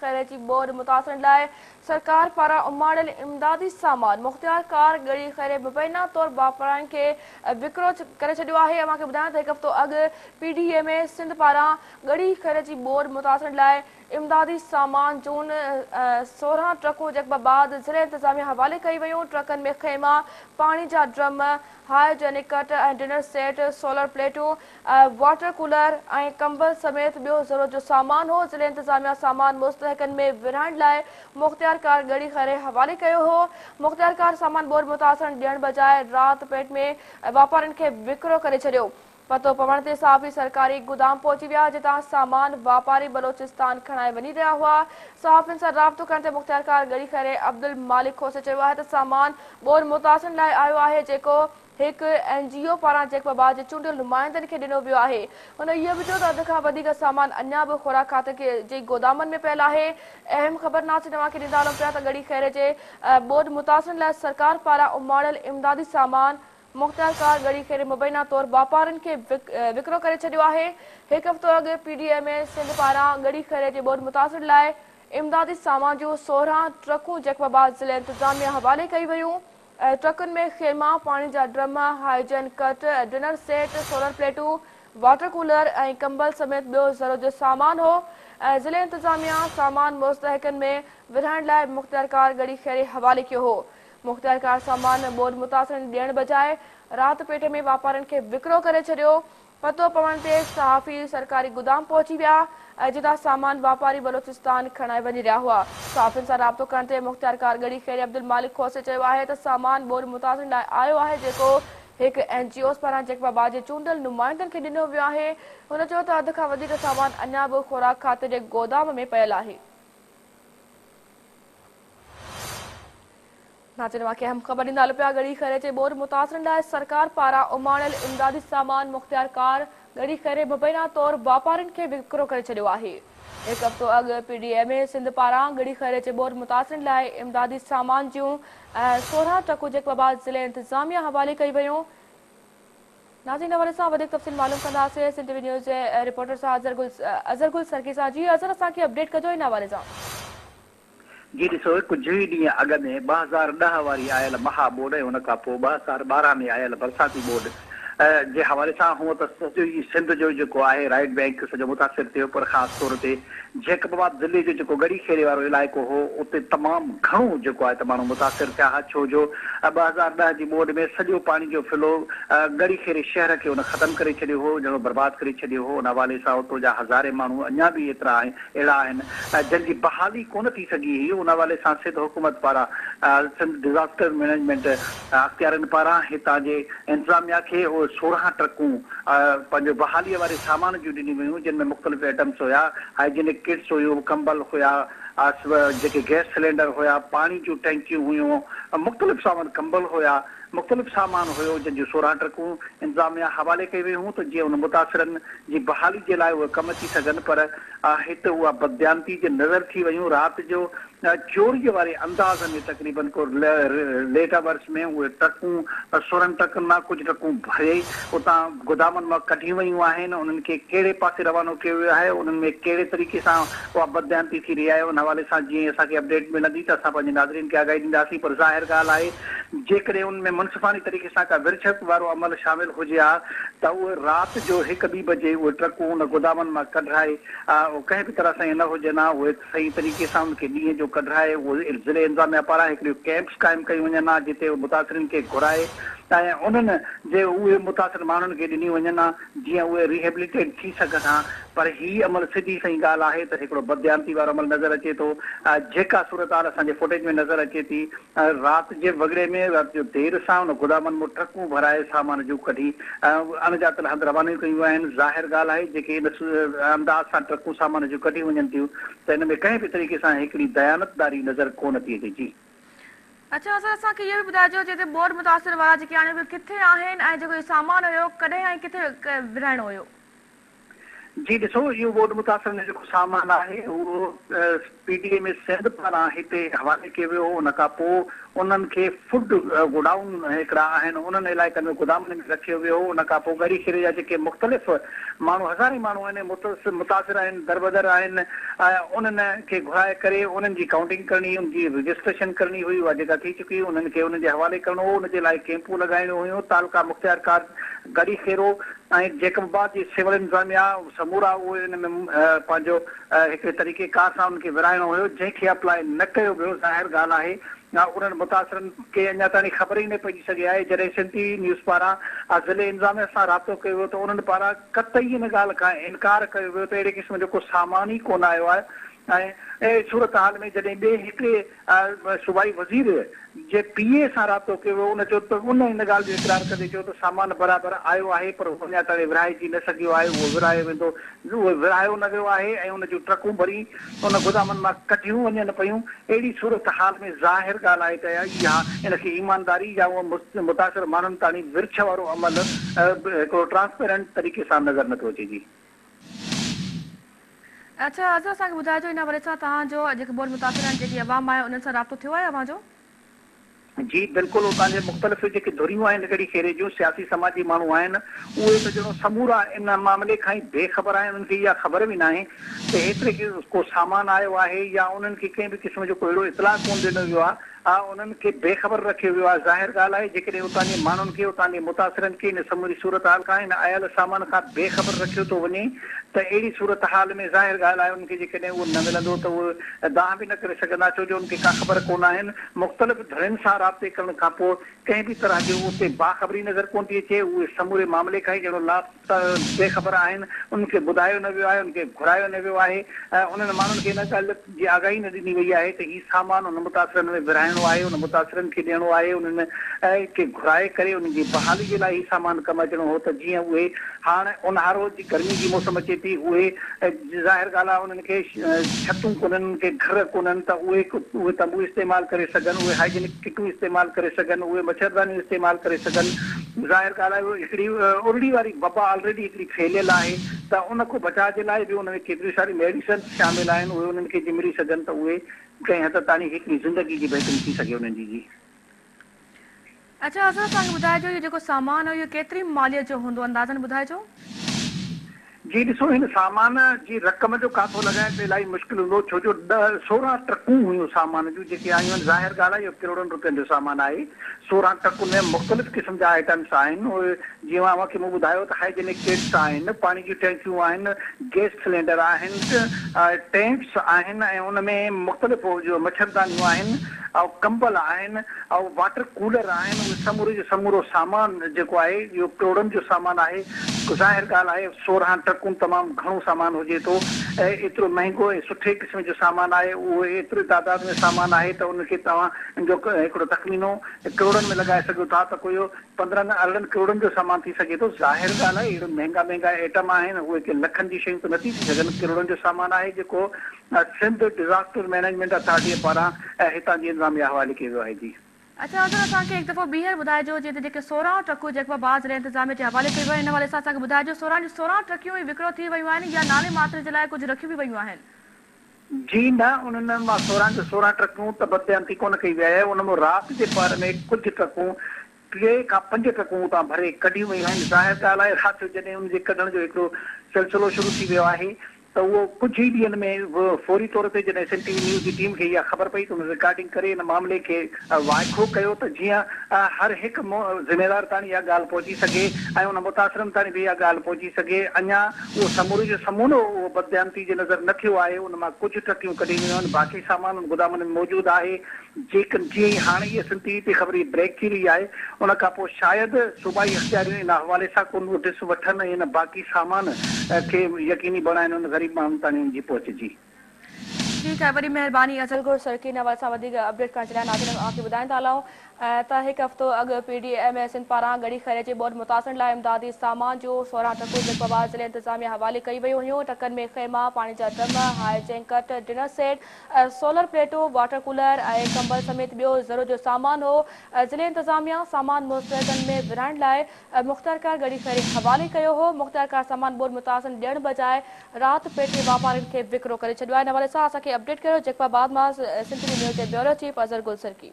खैर जी बोर्ड मुतासिरनि लाइ सरकार पारां उमाड़ियल इमदादी सामान मुख़्तियार कार गड़ी खैर मुबैना तौर वापारनि खे विकिरो करे छॾियो आहे। अव्हांखे ॿुधायां त हिकु हफ़्तो अॻु PDA में सिंध पारां गड़ी खैर जी बोर्ड मुतासिरनि लाइ इमदादी सामान जूं 16 ट्रकूं जैकबाबाद ज़िले इंतिज़ामिया हवाले कई वयूं। ट्रकनि में ख़ैमा, पाणी जा ड्रम, हाइजेनिक कट ऐं डिनर सेट, सोलर प्लेटूं, वाटर कूलर ऐं कंबल समेत ॿियो ज़रूरत जो सामान हो। ज़िले इंतिज़ामिया सामान मुस्तहकनि में विरहाइण लाइ मुख़्तियार कार गड़ी खैर हवाले कयो हो। मुख़्तियार कार सामान बोर्ड मुतासिरनि ॾियण बजाए रात पेट में वापारनि खे विकिरो करे छॾियो। पतो पवण ते सहाफ़ी सरकारी गोदाम पहुची विया जितां सामान वापारी बलोचिस्तान खणाए वञी रहिया हुआ। सहाफ़ियुनि सां राब्तो करण ते मुख़्तियार कार गड़ी खैर अब्दुल मालिक खोसे चयो आहे त सामान बोर्ड मुतासिरनि लाइ आयो आहे जेको हिकु NGO पारां जैकबाबाद जे चूंडियल नुमाइंदनि खे ॾिनो वियो आहे। हुन इहो बि चयो त अध खां वधीक सामान अञा बि ख़ुराक खाते जे गोदामनि में पियल आहे। अहम ख़बरनासी तव्हांखे ॾींदा हलूं पिया त गड़ी खैर जे बोर्ड मुतासिरनि लाइ सरकार पारां उमाड़ियल इमदादी सामान मुख़्तियार कार गड़ी खैर मुबैना तौर वापारनि खे विकिरो करे छॾियो आहे। हिकु हफ़्तो अॻु PDA में सिंध पारां गड़ी खैर जे बोर्ड मुतासिरनि लाइ इमदादी सामान जूं 16 ट्रकूं जैकबाबाद ज़िले इंतिज़ामिया हवाले कई वयूं। ट्रकुनि में ख़ैमा, पाणी जा drum, hygienic cut, dinner set, solar प्लेटूं, वाटर कूलर ऐं कंबल समेत ॿियो ज़रूरत जो सामान हो। ज़िले इंतिज़ामिया सामान मुस्तहकनि में विरहाइण लाइ मुख़्तियार कार गड़ी खैर हवाले कयो हो। मुख़्तियार कार सामान बोर्ड मुतासिरनि ॾियण बजाए रात पेट में वापारनि खे विकिरो करे छॾियो। पतो पवण ते सहाफ़ी सरकारी गोदाम पहुची विया जितां सामान वापारी बलोचिस्तान खणाए वञी रहिया हुआ। सहाफ़ियुनि सां राब्तो करण ते मुख़्तियार कार गड़ी खैर अब्दुल मालिक खोसे चयो आहे त सामान बोर्ड मुतासिरनि लाइ आयो आहे जेको हिकु NGOs पारां जैकबाबाद जे चूंडियल नुमाइंदनि खे ॾिनो वियो आहे। हुन चयो त अध खां वधीक सामान अञा बि ख़ुराक खाते जे गोदाम में पियल आहे। नाज़रीन तव्हांखे अहम ख़बर ॾींदा हलूं पिया गड़ी खैर जे बोर्ड मुतासिरनि लाइ सरकार पारां उमाड़ियल इमदादी सामान मुख़्तियार कार गड़ी खैर मुबैना तौर वापारनि खे विकिरो करे छॾियो आहे। हिकु हफ़्तो अॻु PDA में सिंध पारां गड़ी खैर जे बोर्ड मुतासिरनि लाइ इमदादी सामान जूं 16 ट्रकूं जैकबाबाद ज़िले इंतिज़ामिया हवाले कई वयूं। नाज़रीन हवाले सां वधीक तफ़सील मालूम कंदासीं सिंध टीवी न्यूज़ जे रिपोर्टर सां अज़रगुल सरकी सां। जी अज़र, असांखे अपडेट कजो इन हवाले सां। जी ॾिसो, कुझु ई ॾींहं अॻु में 2010 वारी आयल महा बोर्ड ऐं हुन खां पोइ 2012 में आयल बरसाती बोर्ड जे हवाले सां हूअं त सॼो ई सिंध जो जेको आहे राइट बैंक सॼो मुतासिर थियो, पर ख़ासि तौर ते जैकबाबाद ज़िले जो जेको गड़ी खेड़े वारो इलाइक़ो हो उते तमामु घणो जेको आहे त माण्हू मुतासिर थिया हुआ। छो जो 2010 जी बोर्ड में सॼो पाणी जो फ्लो गड़ी खेड़े शहर खे हुन ख़तमु करे छॾियो हो, ॼणो बर्बादु करे छॾियो हो। उन हवाले सां उतो जा हज़ारे माण्हू अञा बि एतिरा अहिड़ा आहिनि जंहिंजी बहाली कोन थी सघी हुई। उन हवाले सां सिंध हुकूमत पारां सिंध डिज़ास्टर मैनेजमेंट अख़्तियारनि पारां हितां जे इंतिज़ामिया खे 16 ट्रकूं पंहिंजो बहालीअ वारे सामान जूं ॾिनियूं वयूं, जिन में मुख़्तलिफ़ आइटम्स हुया, हाइजेनिक किट्स हुयूं, कंबल हुया, जेके गैस सिलेंडर हुया, पाणी जूं टैंकियूं हुयूं, मुख़्तलिफ़ सामान कंबल हुया, मुख़्तलिफ़ सामान हुयो, जंहिंजूं 16 ट्रकूं इंतिज़ामिया हवाले कई वियूं हूं त जीअं उन मुतासिरनि जी बहाली जे लाइ उहे कमु थी सघनि। पर हिते उहा बददियानती जे नज़र थी वयूं। राति जो चोरीअ वारे अंदाज़ में तक़रीबन को लेट आवर्स में उहे ट्रकूं 16 ट्रकनि मां कुझु ट्रकूं भरे उतां गोदामनि मां कढी वयूं आहिनि। उन्हनि खे कहिड़े पासे रवानो कयो वियो आहे, उन्हनि में कहिड़े तरीक़े सां उहा बददियानती थी रही आहे, उन हवाले सां जीअं असांखे अपडेट मिलंदी त असां पंहिंजे नाज़रीन खे आगाही ॾींदासीं। पर ज़ाहिर ॻाल्हि आहे जेकॾहिं उनमें मुनसिफ़ानी तरीक़े सां का विरछक वारो अमल शामिल हुजे हा त उहे राति जो 1-2 बजे उहे ट्रकूं उन गोदामनि मां कढाए कंहिं बि तरह सां ईअं न हुजनि हा, उहे सही तरीक़े सां उनखे ॾींहं जो कढाए उहे ज़िले इंतिज़ामिया पारां हिकिड़ियूं कैंप्स क़ाइमु कयूं वञनि हा जिते मुतासिरनि खे घुराए ऐं उन्हनि जे उहे मुतासिर माण्हुनि खे ॾिनियूं वञनि हा जीअं उहे रिहेबिलिटेट थी सघनि हा। पर हीअ अमल सिधी सही ॻाल्हि आहे त हिकिड़ो बददियानती वारो अमल नज़र अचे थो। जेका सूरत हाल असांजे फुटेज में नज़र अचे थी, राति जे वॻड़े में राति जो देरि सां उन गोदामनि मां ट्रकूं भराए सामान जूं कढी अणॼातल हंधि रवानियूं कयूं आहिनि। ज़ाहिर ॻाल्हि आहे जेके इन अंदाज़ सां ट्रकूं सामान जूं कढी वञनि थियूं त इन में कंहिं बि तरीक़े सां हिकिड़ी दयानतदारी नज़र कोन थी अचे। जी अच्छा सर, असांखे इहो बि ॿुधाइजो जिते बोर्ड मुतासिर वारा जेके आहिनि किथे आहिनि ऐं जेको सामान हुयो कॾहिं ऐं किथे विरहाइणो हुयो? जी ॾिसो, इहो बोर्ड मुतासिर में जेको सामान आहे उहो पीटीए में सिंध पारां हिते हवाले कयो वियो। उन खां पोइ उन्हनि खे फूड गोडाउन हिकिड़ा आहिनि उन्हनि इलाइक़नि में गोदामनि में रखियो वियो। उन खां पोइ ॻड़ी खीरे जा जेके मुख़्तलिफ़ माण्हू हज़ारे माण्हू आहिनि मुतासिर आहिनि दरबदर आहिनि उन्हनि खे घुराए करे उन्हनि जी काउंटिंग करणी उनजी रजिस्ट्रेशन करणी हुई उहा जेका थी चुकी उन्हनि खे उनजे हवाले करिणो हो। उनजे लाइ कैंपूं लॻाइणियूं हुयूं। तालका मुख़्तियारकार ॻड़ी खेरो ऐं जेकबाद जी सिविल इंतज़ामिया समूरा उहे हिन में पंहिंजो हिकिड़े तरीक़ेकार सां उनखे विराइणो हुयो जंहिंखे अप्लाई न कयो वियो। ज़ाहिर ॻाल्हि आहे उन्हनि मुतासिरनि खे अञा ताईं ख़बर ई न पइजी सघे आहे। जॾहिं सिंधी न्यूज़ पारां ज़िले इंतज़ामिया सां राब्तो कयो वियो त उन्हनि पारां कतई हिन ॻाल्हि खां इनकार कयो वियो त अहिड़े क़िस्म जो को सामान ई कोन आयो आहे। ऐं सूरत हाल में जॾहिं ॿिए हिकिड़े सूबाई वज़ीर जे पीए सां राब्तो कयो वियो उन चयो त उन हिन ॻाल्हि जो इक़रार करे चयो त सामान बराबरि आयो आहे पर अञा ताईं विराइजी न सघियो आहे। उहो विरायो वेंदो उहो विरायो न वियो आहे ऐं उन जूं ट्रकूं भरी उन गोदामनि मां कढियूं वञनि पियूं। अहिड़ी सूरत हाल में ज़ाहिर ॻाल्हि आहे त इहा इनखे ईमानदारी या उहो मुतासिर माण्हुनि ताईं विर्छ वारो अमल हिकिड़ो ट्रांसपेरेंट तरीक़े सां नज़र नथो अचे। जी अच्छा असां असांखे ॿुधाइजो हिन हवाले सां तव्हांजो जेके बोर्ड मुतासिर आहिनि जेकी अवाम आहे उन्हनि सां राब्तो थियो आहे अवां जो? जी बिल्कुलु उतां जे मुख़्तलिफ़ जेके धुरियूं आहिनि ॻड़ी खेरे जूं सियासी समाजी माण्हू आहिनि उहे त ॼणो समूरा इन मामले खां ई बेख़बर आहिनि। उन्हनि खे इहा ख़बर बि न आहे त हेतिरे को सामान आयो आहे या उन्हनि खे कंहिं बि क़िस्म जो को अहिड़ो इतलाह कोन ॾिनो वियो आहे। उन्हनि खे बेख़बर रखियो वियो आहे। ज़ाहिर ॻाल्हि आहे जेकॾहिं उतां जे माण्हुनि खे उतां जे मुतासिरनि खे इन समूरी सूरत हाल खां हिन आयल सामान खां बेख़बर रखियो थो वञे त अहिड़ी सूरत हाल में ज़ाहिर ॻाल्हि आहे उनखे जेकॾहिं उहो न मिलंदो त उहे दाह बि न करे सघंदा छो जो उनखे का ख़बर कोन आहिनि। मुख़्तलिफ़ धड़नि सां राब्ते करण खां पोइ कंहिं बि तरह जो उते बाख़बरी नज़र कोन थी अचे। उहे समूरे मामले खां ई ॼणो बेख़बर आहिनि। उनखे ॿुधायो न वियो आहे उनखे घुरायो न वियो आहे। उन्हनि माण्हुनि खे इन ॻाल्हि जी आगाही न ॾिनी वई आहे त हीउ सामान उन मुतासिरनि में विराइणो आहे उन मुतासिरनि खे ॾियणो आहे। उन्हनि खे घुराए करे उन्हनि जी बहाली जे लाइ हीउ सामान कमु अचिणो हो त जीअं उहे हाणे ऊन्हारो जी गर्मी जी मौसम अचे थी उहे ज़ाहिर ॻाल्हि आहे उन्हनि खे छतूं कोन्हनि उन्हनि खे घर कोन्हनि त उहे तंबू इस्तेमालु करे सघनि उहे हाइजीनिक किटूं इस्तेमालु करे सघनि उहे मच्छरदानियूं इस्तेमालु करे सघनि। ज़ाहिर ॻाल्हि आहे हिकिड़ी उरड़ी वारी वबा ऑलरेडी हिकिड़ी फैलियल आहे त उन खां बचाव जे लाइ बि उन में केतिरियूं सारी मेडिसन शामिल आहिनि उहे उन्हनि खे चिमिरी सघनि त उहे कंहिं हद ताईं हिकिड़ी ज़िंदगी जी बहितरी थी सघे उन्हनि जी। अच्छा असां असांखे ॿुधाइजो इहो जेको सामान आहे इहो केतिरी मालियत जो हूंदो अंदाज़न ॿुधाइजो? जी ॾिसो हिन सामान जी रक़म जो काथो लॻाइण त इलाही मुश्किल हूंदो छो जो 16 ट्रकूं हुयूं सामान जूं जेके आयूं आहिनि। ज़ाहिर ॻाल्हि आहे इहो करोड़नि रुपयनि जो सामान आहे। 16 ट्रकुनि में मुख़्तलिफ़ क़िस्म जा आइटम्स आहिनि। उहे जीअं अव्हांखे मूं ॿुधायो त हाइजीनिक किट्स आहिनि पाणी जूं टैंकियूं आहिनि गैस सिलेंडर आहिनि टैंक्स आहिनि ऐं उन में मुख़्तलिफ़ जो मच्छरदानियूं आहिनि ऐं कंबल आहिनि ऐं वाटर कूलर आहिनि। उहे समूरे जो समूरो सामान जेको आहे इहो करोड़नि जो सामान आहे। ज़ाहिर ॻाल्हि आहे 16 ट्रकूं तमामु घणो सामान हुजे थो ऐं एतिरो महांगो ऐं सुठे क़िस्म जो सामान आहे। उहो एतिरी तादाद में सामान आहे त उनखे तव्हां जो हिकिड़ो तख़मीनो करोड़नि में लॻाए सघो था त कोई 15 अरिड़हनि करोड़नि जो सामान थी सघे थो। ज़ाहिर ॻाल्हि आहे अहिड़ो महांगा महांगा आइटम आहिनि उहे के लखनि जी शयूं त नथी थी सघनि। करोड़नि जो सामान आहे जेको सिंध डिज़ास्टर मैनेजमेंट अथॉरिटीअ पारां हितां जी इंतज़ामिया हवाले कयो वियो आहे। जी अच्छा असां असांखे हिकु दफ़ो ॿीहर ॿुधाइजो जीअं जेके 16 ट्रकूं जेको बाज़ इंतज़ामिया जे हवाले कयो आहे हिन हवाले सां असांखे ॿुधाइजो 16 ट्रकियूं ई विकिरो थी वियूं आहिनि या नाले मात्र जे लाइ कुझु रखियूं बि वियूं आहिनि? जी न उन्हनि मां 16 ट्रकूं त बदयांती कोन कई वई आहे। उन मां राति जे पार में कुझु ट्रकूं 3 खां 5 ट्रकूं उतां भरे कढियूं वयूं आहिनि। ज़ाहिर ॻाल्हि आहे राति जो जॾहिं उनजे कढण जो हिकिड़ो सिलसिलो शुरू थी वियो आहे त उहो कुझु ई ॾींहंनि में फौरी तौर ते जॾहिं सिंध टीवी न्यूज़ जी टीम खे इहा ख़बर पई त उन रिकॉर्डिंग करे हिन मामले खे वाइखो कयो त जीअं हर हिकु ज़िमेदार ताईं इहा ॻाल्हि पहुची सघे ऐं उन मुतासिरनि ताईं बि इहा ॻाल्हि पहुची सघे। अञा उहो समूरे जो समूनो उहो बदयांती जे नज़र न थियो आहे। उन मां कुझु ट्रकियूं कढी वियूं आहिनि बाक़ी सामान उन गोदामनि में मौजूदु आहे। जेकॾहिं जीअं ई हाणे इहा सिंध टीवी ते ख़बर ब्रेक थी रही आहे उन खां पोइ शायदि सूबाई अख़्तियारियूं इन हवाले सां को नोटिस वठनि ऐं इन बाक़ी सामान खे यकीनी बणाइनि उन ग़रीब माण्हुनि ताईं जी पहुच। जी ठीकु आहे वॾी महिरबानी अज़लगुर सरकी हिन हवाले सां वधीक अपडेट करण जे लाइ नाज़रीन तव्हांखे ॿुधाइण था हलूं। त हिकु हफ़्तो अॻु PDM सिंध पारां गड़ी ख़ैर जे बोर्ड मुतासिर लाइ इमदादी सामान जो 16 टकूं जेकबाबाद ज़िले इंतिज़ामिया हवाले कई वयूं हुयूं। टकनि में ख़ैमा, पाणी जा ड्रम, हाई जैंकट, डिनर सेट, सोलर प्लेटूं, वाटर कूलर ऐं कंबल समेत ॿियो ज़रूरत जो सामान हो। ज़िले इंतिज़ामिया सामान मुस्तहकनि में विराइण लाइ मुख़्तियारकार गड़ी ख़ैर हवाले कयो हो। मुख़्तियारकार सामान बोर्ड मुतासिर ॾियण बजाए राति पेटे वापारियुनि खे विकिरो करे छॾियो आहे। इन हवाले सां असांखे अपडेट कयो जेकबाबाद मां सिंध न्यूज़ जे ब्यूरो चीफ अज़हर गुल सरकी।